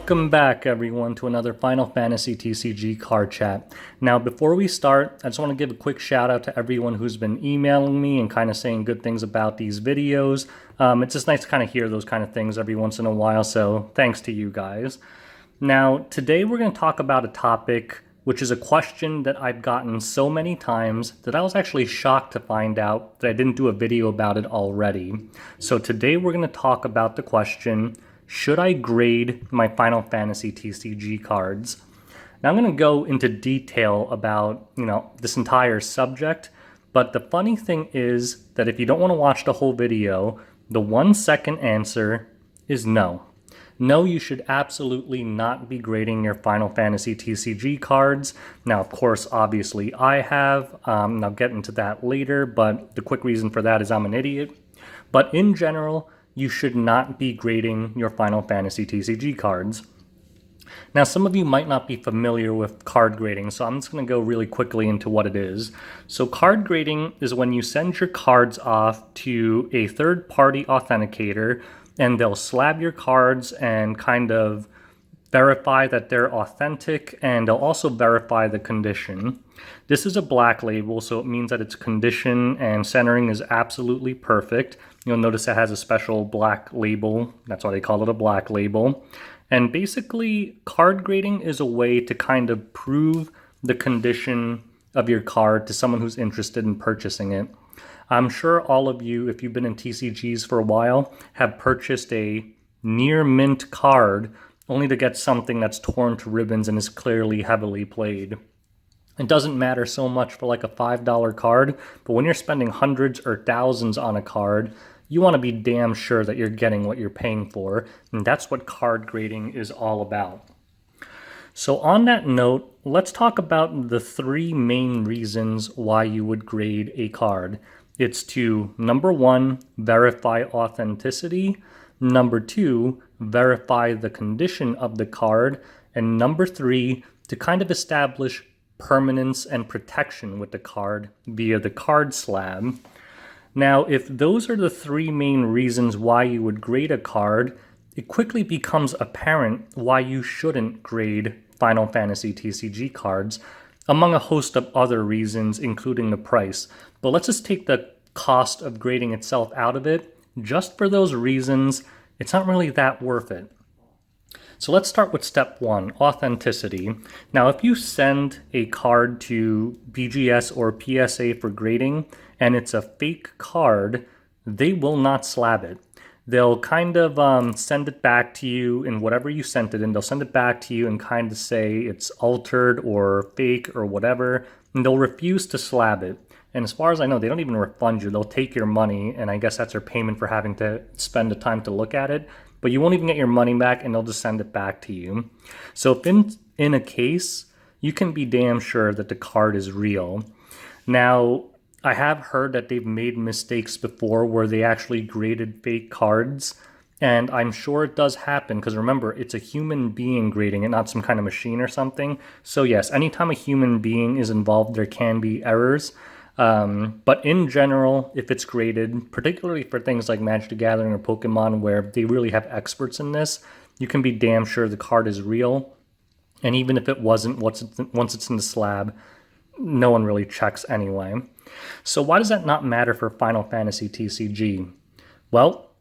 Welcome back, everyone, to another Final Fantasy TCG card chat. Now, before we start, I just want to give a quick shout out to everyone who's been emailing me and kind of saying good things about these videos. It's just nice to kind of hear those kind of things every once in a while, so thanks to you guys. Now, today we're going to talk about a topic which is a question that I've gotten so many times that I was actually shocked to find out that I didn't do a video about it already. So today we're going to talk about the question, should I grade my Final Fantasy TCG cards? Now I'm going to go into detail about, this entire subject, but the funny thing is that if you don't want to watch the whole video, the 1-second answer is no. No, you should absolutely not be grading your Final Fantasy TCG cards. Now, of course, obviously I have. I'll get into that later, but the quick reason for that is I'm an idiot. But in general, you should not be grading your Final Fantasy TCG cards. Now, some of you might not be familiar with card grading, so I'm just going to go really quickly into what it is. So card grading is when you send your cards off to a third-party authenticator, and they'll slab your cards and kind of verify that they're authentic, and they'll also verify the condition. This is a black label, so it means that its condition and centering is absolutely perfect. You'll notice it has a special black label. That's why they call it a black label. And basically, card grading is a way to kind of prove the condition of your card to someone who's interested in purchasing it. I'm sure all of you, if you've been in TCGs for a while, have purchased a near mint card only to get something that's torn to ribbons and is clearly heavily played. It doesn't matter so much for like a $5 card, but when you're spending hundreds or thousands on a card, you want to be damn sure that you're getting what you're paying for, and that's what card grading is all about. So on that note, let's talk about the three main reasons why you would grade a card. It's to, number one, verify authenticity, number two, verify the condition of the card, and number three, to kind of establish permanence and protection with the card via the card slab. Now, if those are the three main reasons why you would grade a card, it quickly becomes apparent why you shouldn't grade Final Fantasy TCG cards, among a host of other reasons, including the price. But let's just take the cost of grading itself out of it. Just for those reasons, it's not really that worth it. So let's start with step one, authenticity. Now, if you send a card to BGS or PSA for grading, and it's a fake card, they will not slab it. They'll kind of send it back to you in whatever you sent it in. They'll send it back to you and kind of say it's altered or fake or whatever, and they'll refuse to slab it. And as far as I know, they don't even refund you. They'll take your money, and I guess that's their payment for having to spend the time to look at it. But you won't even get your money back, and they'll just send it back to you. So if in a case, you can be damn sure that the card is real. Now, I have heard that they've made mistakes before where they actually graded fake cards, and I'm sure it does happen because remember, it's a human being grading it, not some kind of machine or something. So yes, anytime a human being is involved, there can be errors. But in general, if it's graded, particularly for things like Magic the Gathering or Pokemon where they really have experts in this, you can be damn sure the card is real. And even if it wasn't, once it's in the slab, no one really checks anyway. So why does that not matter for Final Fantasy TCG? Well,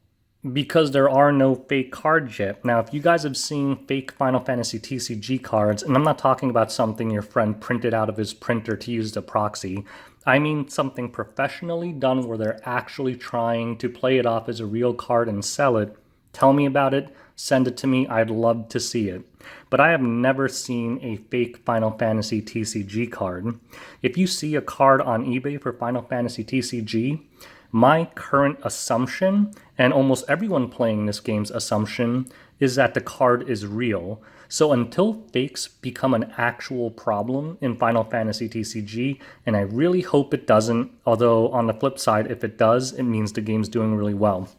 because there are no fake cards yet. Now, if you guys have seen fake Final Fantasy TCG cards, and I'm not talking about something your friend printed out of his printer to use as a proxy, I mean something professionally done where they're actually trying to play it off as a real card and sell it, tell me about it, send it to me, I'd love to see it. But I have never seen a fake Final Fantasy TCG card. If you see a card on eBay for Final Fantasy TCG, my current assumption, and almost everyone playing this game's assumption, is that the card is real. So until fakes become an actual problem in Final Fantasy TCG, and I really hope it doesn't, although on the flip side, if it does, it means the game's doing really well.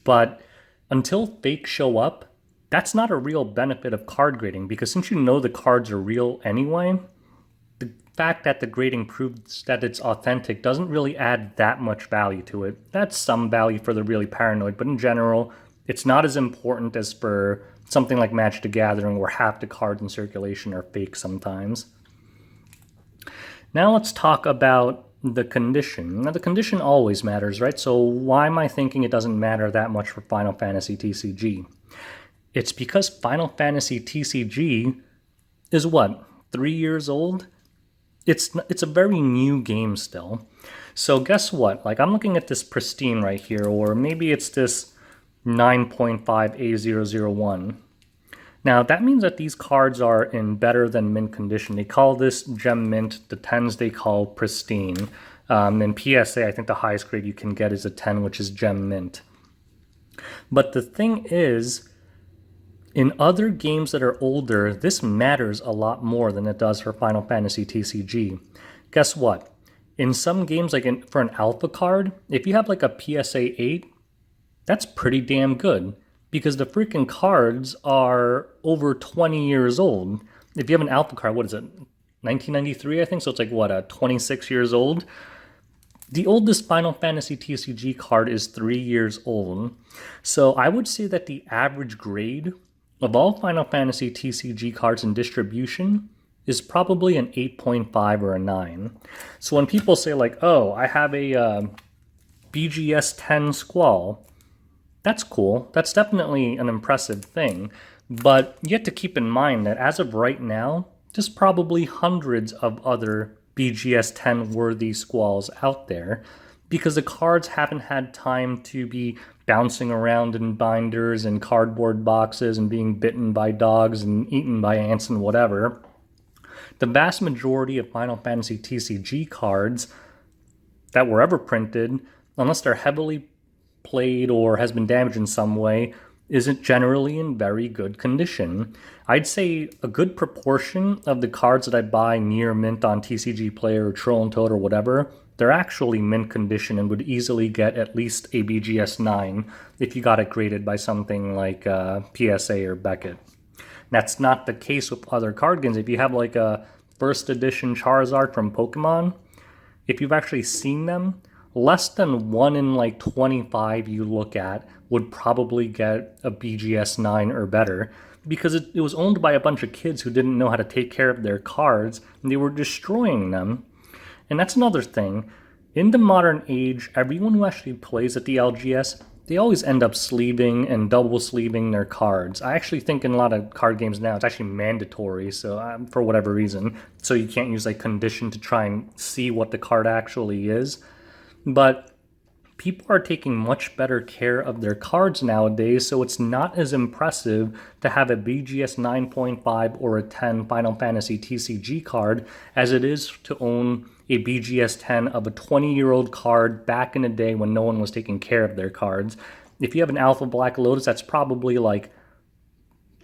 But until fakes show up, that's not a real benefit of card grading, because since you know the cards are real anyway, the fact that the grading proves that it's authentic doesn't really add that much value to it. That's some value for the really paranoid, but in general, it's not as important as for something like Magic the Gathering, where half the cards in circulation are fake sometimes. Now let's talk about the condition. Now the condition always matters, right? So why am I thinking it doesn't matter that much for Final Fantasy TCG? It's because Final Fantasy TCG is what, 3 years old? It's a very new game still. So guess what? Like, I'm looking at this pristine right here, or maybe it's this 9.5A001. Now, that means that these cards are in better than mint condition. They call this gem mint. The 10s they call pristine. And PSA, I think the highest grade you can get is a 10, which is gem mint. But the thing is, in other games that are older, this matters a lot more than it does for Final Fantasy TCG. Guess what? In some games, like for an alpha card, if you have like a PSA 8, that's pretty damn good, because the freaking cards are over 20 years old. If you have an alpha card, what is it, 1993, I think? So it's like, what, 26 years old? The oldest Final Fantasy TCG card is 3 years old. So I would say that the average grade of all Final Fantasy TCG cards in distribution is probably an 8.5 or a 9. So when people say like, oh, I have a BGS 10 Squall, that's cool. That's definitely an impressive thing. But you have to keep in mind that as of right now, there's probably hundreds of other BGS 10 worthy Squalls out there, because the cards haven't had time to be bouncing around in binders and cardboard boxes and being bitten by dogs and eaten by ants and whatever. The vast majority of Final Fantasy TCG cards that were ever printed, unless they're heavily played or has been damaged in some way, isn't generally in very good condition. I'd say a good proportion of the cards that I buy near mint on TCG Player or Troll and Toad or whatever, they're actually mint condition and would easily get at least a BGS 9 if you got it graded by something like PSA or Beckett. That's not the case with other card games. If you have like a first edition Charizard from Pokemon, if you've actually seen them, less than 1 in like 25 you look at would probably get a BGS 9 or better, because it was owned by a bunch of kids who didn't know how to take care of their cards, and they were destroying them. And that's another thing. In the modern age, everyone who actually plays at the LGS, they always end up sleeving and double sleeving their cards. I actually think in a lot of card games now, it's actually mandatory, so for whatever reason. So you can't use like condition to try and see what the card actually is. But people are taking much better care of their cards nowadays, so it's not as impressive to have a BGS 9.5 or a 10 Final Fantasy TCG card as it is to own a BGS 10 of a 20-year-old card back in the day when no one was taking care of their cards. If you have an Alpha Black Lotus, that's probably like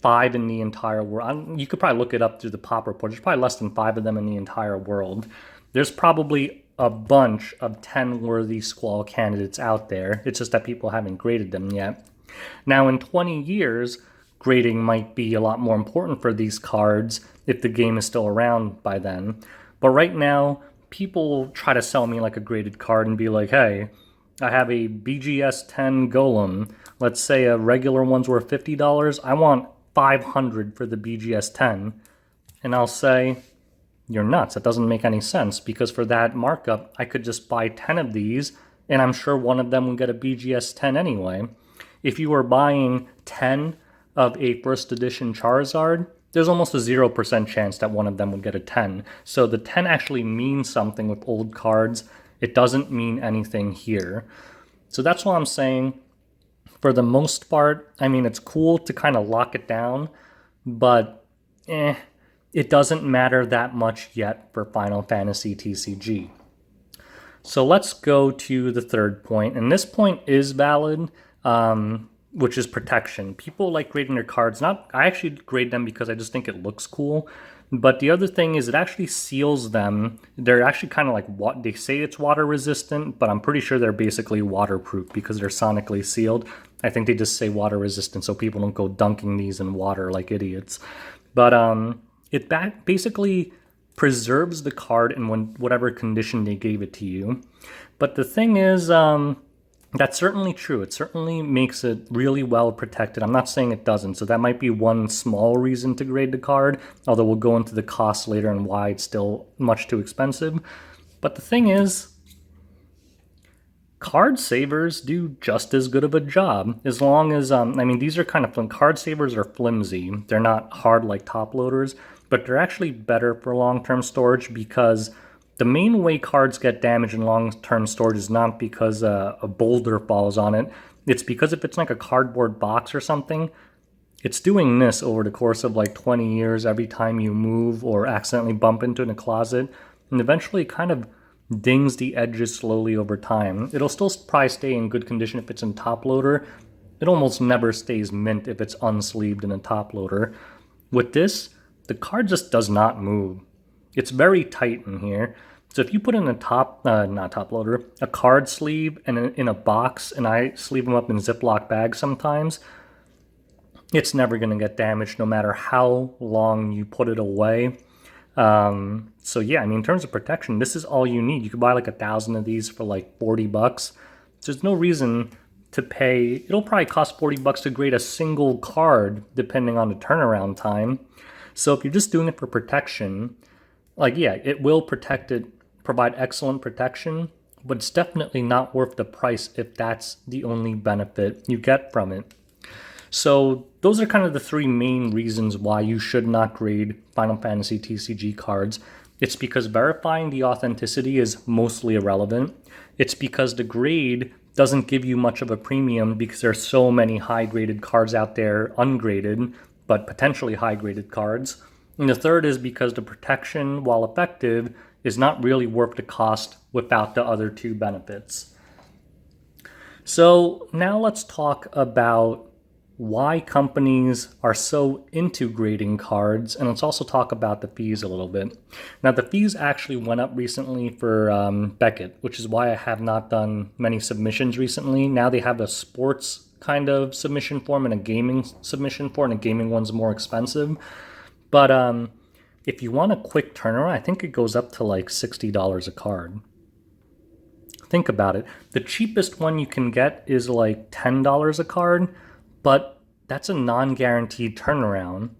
5 in the entire world. You could probably look it up through the pop report. There's probably less than 5 of them in the entire world. There's probably a bunch of 10 worthy Squall candidates out there. It's just that people haven't graded them yet. Now, in 20 years, grading might be a lot more important for these cards if the game is still around by then. But right now, people try to sell me like a graded card and be like, hey, I have a BGS 10 Golem. Let's say a regular one's worth $50. I want $500 for the BGS 10. And I'll say, you're nuts. That doesn't make any sense, because for that markup, I could just buy 10 of these, and I'm sure one of them will get a BGS 10 anyway. If you were buying 10 of a first edition Charizard, there's almost a 0% chance that one of them would get a 10. So the 10 actually means something with old cards. It doesn't mean anything here. So that's what I'm saying. For the most part, I mean, it's cool to kind of lock it down, but it doesn't matter that much yet for Final Fantasy TCG. So let's go to the third point, and this point is valid, which is protection. People like grading their cards. I actually grade them because I just think it looks cool. But the other thing is it actually seals them. They're actually kind of like what they say it's water resistant, but I'm pretty sure they're basically waterproof because they're sonically sealed. I think they just say water resistant so people don't go dunking these in water like idiots. But it basically preserves the card in whatever condition they gave it to you. But the thing is, That's certainly true. It certainly makes it really well protected. I'm not saying it doesn't, so that might be one small reason to grade the card, although we'll go into the costs later and why it's still much too expensive. But the thing is, card savers do just as good of a job, as long as, these are kind of, card savers are flimsy. They're not hard like top loaders, but they're actually better for long-term storage because the main way cards get damaged in long-term storage is not because a boulder falls on it. It's because if it's like a cardboard box or something, it's doing this over the course of like 20 years every time you move or accidentally bump into it in a closet. And eventually it kind of dings the edges slowly over time. It'll still probably stay in good condition if it's in top loader. It almost never stays mint if it's unsleeved in a top loader. With this, the card just does not move. It's very tight in here. So if you put in a not top loader, a card sleeve and in a box, and I sleeve them up in Ziploc bags sometimes, it's never going to get damaged no matter how long you put it away. So yeah, in terms of protection, this is all you need. You could buy like 1,000 of these for like $40. So there's no reason to pay. It'll probably cost $40 to grade a single card depending on the turnaround time. So if you're just doing it for protection, like, yeah, it will provide excellent protection, but it's definitely not worth the price if that's the only benefit you get from it. So those are kind of the three main reasons why you should not grade Final Fantasy TCG cards. It's because verifying the authenticity is mostly irrelevant. It's because the grade doesn't give you much of a premium because there's so many high-graded cards out there, ungraded, but potentially high-graded cards. And the third is because the protection, while effective, is not really worth the cost without the other two benefits. So now let's talk about why companies are so into grading cards, and let's also talk about the fees a little bit. Now, the fees actually went up recently for Beckett, which is why I have not done many submissions recently. Now they have a sports kind of submission form and a gaming submission form, and a gaming one's more expensive. But if you want a quick turnaround, I think it goes up to like $60 a card. Think about it. The cheapest one you can get is like $10 a card, but that's a non-guaranteed turnaround.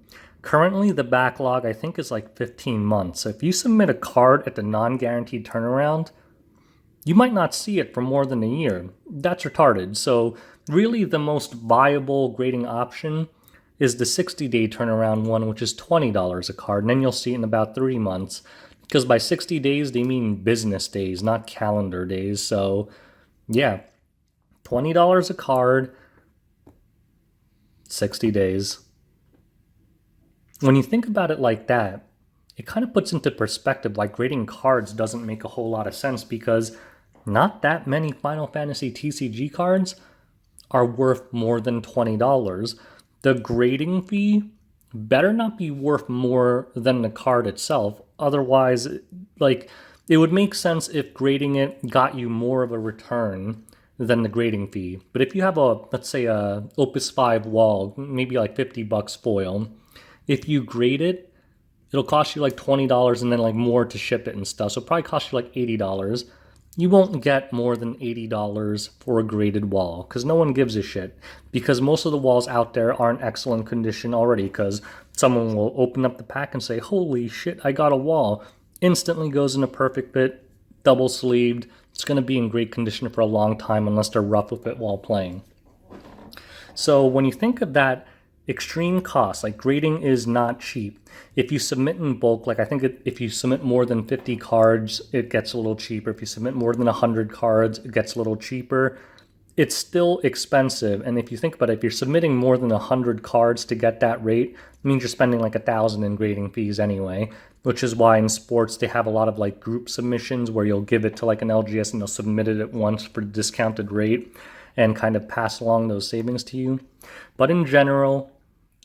Currently, the backlog, I think, is like 15 months. So if you submit a card at the non-guaranteed turnaround, you might not see it for more than a year. That's retarded. So really, the most viable grading option is the 60-day turnaround one, which is $20 a card, and then you'll see it in about 3 months. Because by 60 days, they mean business days, not calendar days. So yeah, $20 a card, 60 days. When you think about it like that, it kind of puts into perspective why grading cards doesn't make a whole lot of sense, because not that many Final Fantasy TCG cards are worth more than $20. The grading fee better not be worth more than the card itself. Otherwise, like, it would make sense if grading it got you more of a return than the grading fee. But if you have let's say a Opus 5 wall, maybe like $50 foil, if you grade it, it'll cost you like $20 and then like more to ship it and stuff. So it'll probably cost you like $80. You won't get more than $80 for a graded wall because no one gives a shit. Because most of the walls out there are in excellent condition already, because someone will open up the pack and say, holy shit, I got a wall. Instantly goes in a perfect fit, double sleeved. It's going to be in great condition for a long time unless they're rough with it while playing. So when you think of that extreme cost, like, grading is not cheap. If you submit in bulk, like, I think if you submit more than 50 cards, it gets a little cheaper. If you submit more than 100 cards, it gets a little cheaper. It's still expensive. And if you think about it, if you're submitting more than 100 cards to get that rate, it means you're spending like $1,000 in grading fees anyway, which is why in sports they have a lot of like group submissions where you'll give it to like an LGS and they'll submit it at once for the discounted rate and kind of pass along those savings to you. But in general,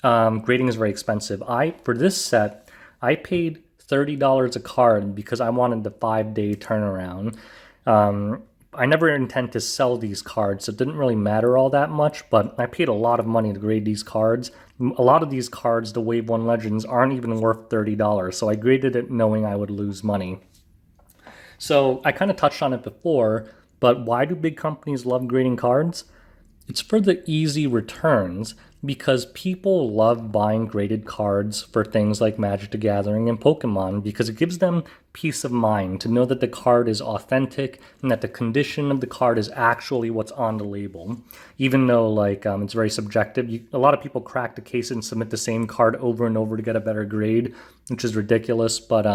grading is very expensive. For this set, I paid $30 a card because I wanted the 5-day turnaround. I never intend to sell these cards, so it didn't really matter all that much, but I paid a lot of money to grade these cards. A lot of these cards, the Wave 1 Legends, aren't even worth $30, so I graded it knowing I would lose money. So I kind of touched on it before, But why do big companies love grading cards? It's for the easy returns because people love buying graded cards for things like Magic the Gathering and Pokemon because it gives them peace of mind to know that the card is authentic and that the condition of the card is actually what's on the label. Even though it's very subjective, a lot of people crack the case and submit the same card over and over to get a better grade, which is ridiculous, but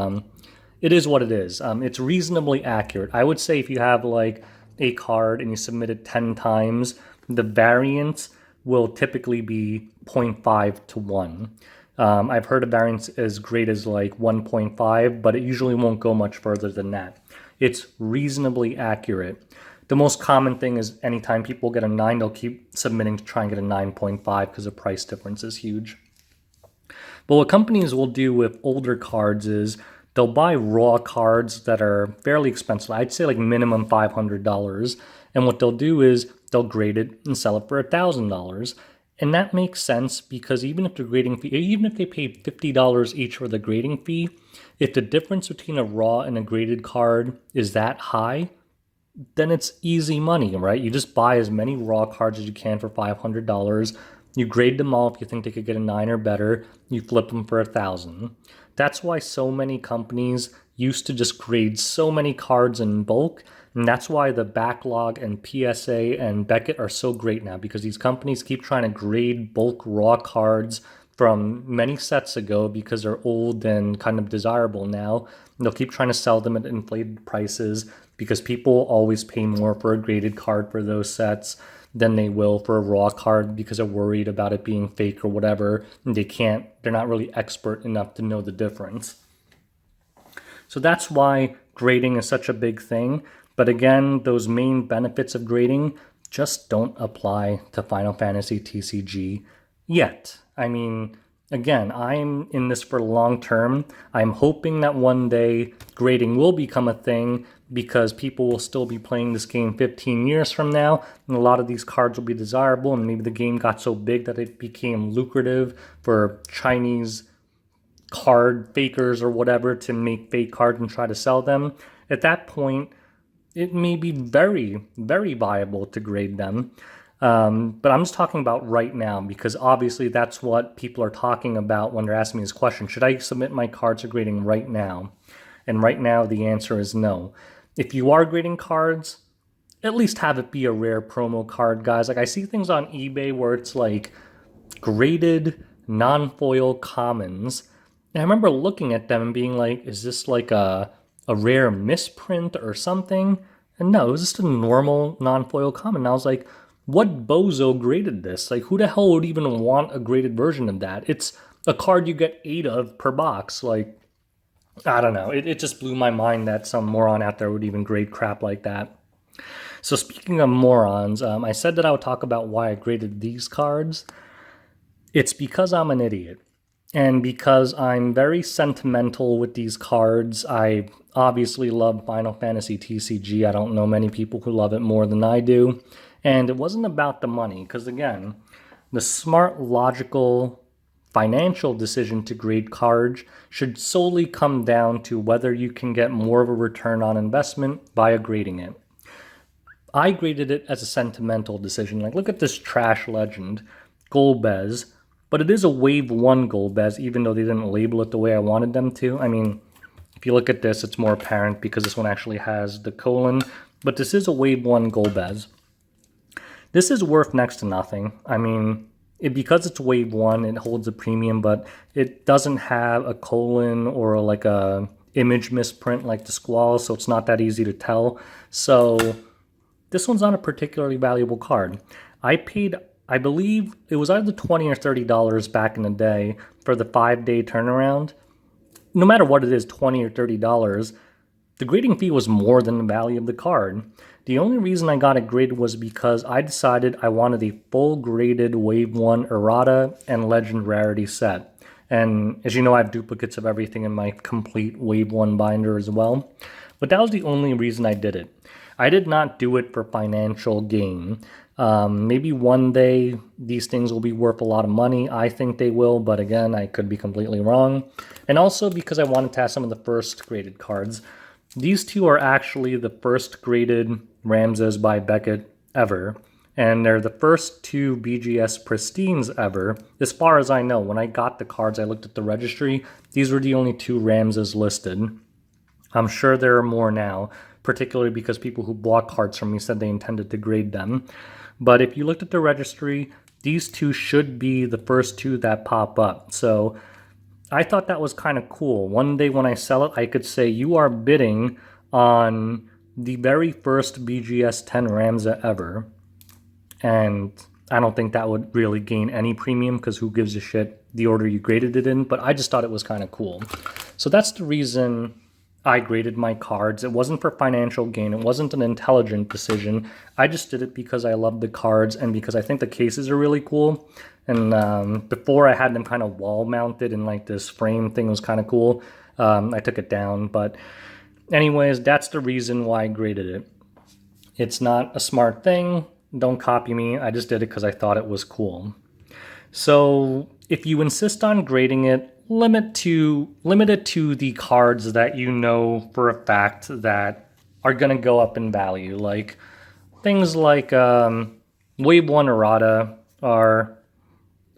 it is what it is. It's reasonably accurate. I would say if you have like a card and you submit it 10 times, the variance will typically be 0.5 to 1. I've heard a variance as great as like 1.5, but it usually won't go much further than that. It's reasonably accurate. The most common thing is anytime people get a 9, they'll keep submitting to try and get a 9.5 because the price difference is huge. But what companies will do with older cards is they'll buy raw cards that are fairly expensive. I'd say like minimum $500. And what they'll do is they'll grade it and sell it for $1,000. And that makes sense because even if they pay $50 each for the grading fee, if the difference between a raw and a graded card is that high, then it's easy money, right? You just buy as many raw cards as you can for $500. You grade them all if you think they could get a 9 or better. You flip them for $1,000. That's why so many companies used to just grade so many cards in bulk. And that's why the Backlog and PSA and Beckett are so great now, because these companies keep trying to grade bulk raw cards from many sets ago because they're old and kind of desirable now. And they'll keep trying to sell them at inflated prices because people always pay more for a graded card for those sets than they will for a raw card because they're worried about it being fake or whatever. And they're not really expert enough to know the difference. So that's why grading is such a big thing. But again, those main benefits of grading just don't apply to Final Fantasy TCG yet. I mean, again, I'm in this for long term. I'm hoping that one day grading will become a thing because people will still be playing this game 15 years from now, and a lot of these cards will be desirable, and maybe the game got so big that it became lucrative for Chinese card fakers or whatever to make fake cards and try to sell them. At that point, it may be very, very viable to grade them. But I'm just talking about right now because obviously that's what people are talking about when they're asking me this question. Should I submit my cards for grading right now? And right now the answer is no. If you are grading cards, at least have it be a rare promo card, guys. Like I see things on eBay where it's like graded non-foil commons. And I remember looking at them and being like, is this like a rare misprint or something? And no, it was just a normal non-foil common. And I was like, what bozo graded this? Like, who the hell would even want a graded version of that? It's a card you get 8 of per box. Like, I don't know. It just blew my mind that some moron out there would even grade crap like that. So speaking of morons, I said that I would talk about why I graded these cards. It's because I'm an idiot. And because I'm very sentimental with these cards. I obviously love Final Fantasy TCG. I don't know many people who love it more than I do. And it wasn't about the money, because again, the smart, logical, financial decision to grade cards should solely come down to whether you can get more of a return on investment via grading it. I graded it as a sentimental decision. Like, look at this trash legend, Golbez. But it is a Wave 1 Golbez, even though they didn't label it the way I wanted them to. I mean, if you look at this, it's more apparent because this one actually has the colon. But this is a Wave 1 Golbez. This is worth next to nothing. I mean, because it's Wave 1, it holds a premium, but it doesn't have a colon or like a image misprint like the Squall, so it's not that easy to tell. So this one's not a particularly valuable card. I believe it was either $20 or $30 back in the day for the 5-day turnaround. No matter what it is, $20 or $30, the grading fee was more than the value of the card. The only reason I got it graded was because I decided I wanted a full graded Wave 1 Errata and Legend Rarity set. And as you know, I have duplicates of everything in my complete Wave 1 binder as well. But that was the only reason I did it. I did not do it for financial gain. Maybe one day these things will be worth a lot of money. I think they will, but again, I could be completely wrong. And also because I wanted to have some of the first graded cards. These two are actually the first graded Ramses by Beckett ever. And they're the first 2 BGS Pristines ever. As far as I know, when I got the cards, I looked at the registry, these were the only 2 Ramses listed. I'm sure there are more now, particularly because people who bought cards from me said they intended to grade them. But if you looked at the registry, these 2 should be the first 2 that pop up. So I thought that was kind of cool. One day when I sell it, I could say you are bidding on the very first BGS 10 Ramza ever. And I don't think that would really gain any premium because who gives a shit the order you graded it in, but I just thought it was kind of cool. So that's the reason I graded my cards. It wasn't for financial gain. It wasn't an intelligent decision. I just did it because I love the cards and because I think the cases are really cool. And before I had them kind of wall mounted and like this frame thing was kind of cool. I took it down, but anyways, that's the reason why I graded it. It's not a smart thing. Don't copy me. I just did it because I thought it was cool. So if you insist on grading it, limit it to the cards that you know for a fact that are going to go up in value. Like things like Wave 1 errata are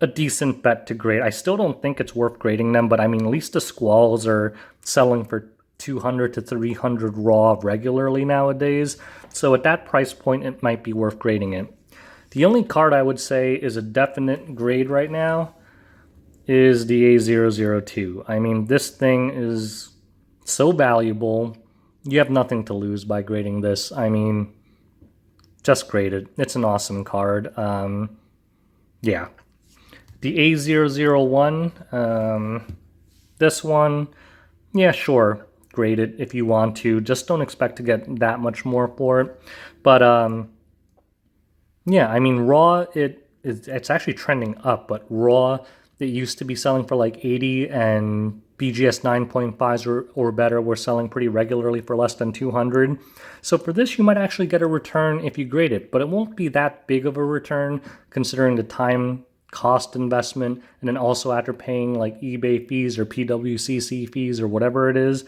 a decent bet to grade. I still don't think it's worth grading them, but I mean, at least the Squalls are selling for 200 to 300 raw regularly nowadays. So at that price point, it might be worth grading it. The only card I would say is a definite grade right now is the A002. I mean, this thing is so valuable. You have nothing to lose by grading this. I mean, just grade it. It's an awesome card. Yeah. The A001, this one, yeah, sure. Grade it if you want to. Just don't expect to get that much more for it. But yeah, I mean, raw, it's actually trending up, but raw, it used to be selling for like 80, and BGS 9.5s or better were selling pretty regularly for less than 200. So for this, you might actually get a return if you grade it, but it won't be that big of a return considering the time cost investment, and then also after paying like eBay fees or PWCC fees or whatever it is,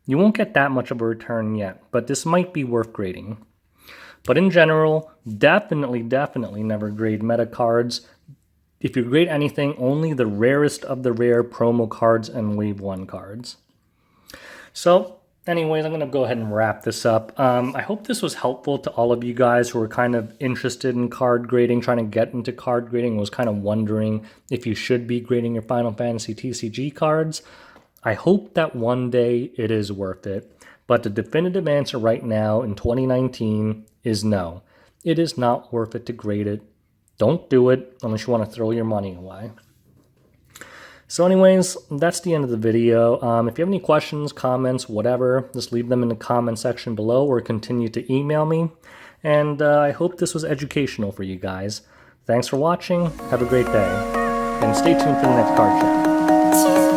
you won't get that much of a return yet, but this might be worth grading. But in general, definitely never grade meta cards. If you grade anything, only the rarest of the rare promo cards and Wave 1 cards. So anyways, I'm going to go ahead and wrap this up. I hope this was helpful to all of you guys who are kind of interested in card grading, trying to get into card grading, was kind of wondering if you should be grading your Final Fantasy TCG cards. I hope that one day it is worth it, but the definitive answer right now in 2019 is no. It is not worth it to grade it. Don't do it unless you want to throw your money away. So anyways, that's the end of the video. If you have any questions, comments, whatever, just leave them in the comment section below or continue to email me. And I hope this was educational for you guys. Thanks for watching. Have a great day. And stay tuned for the next card chat.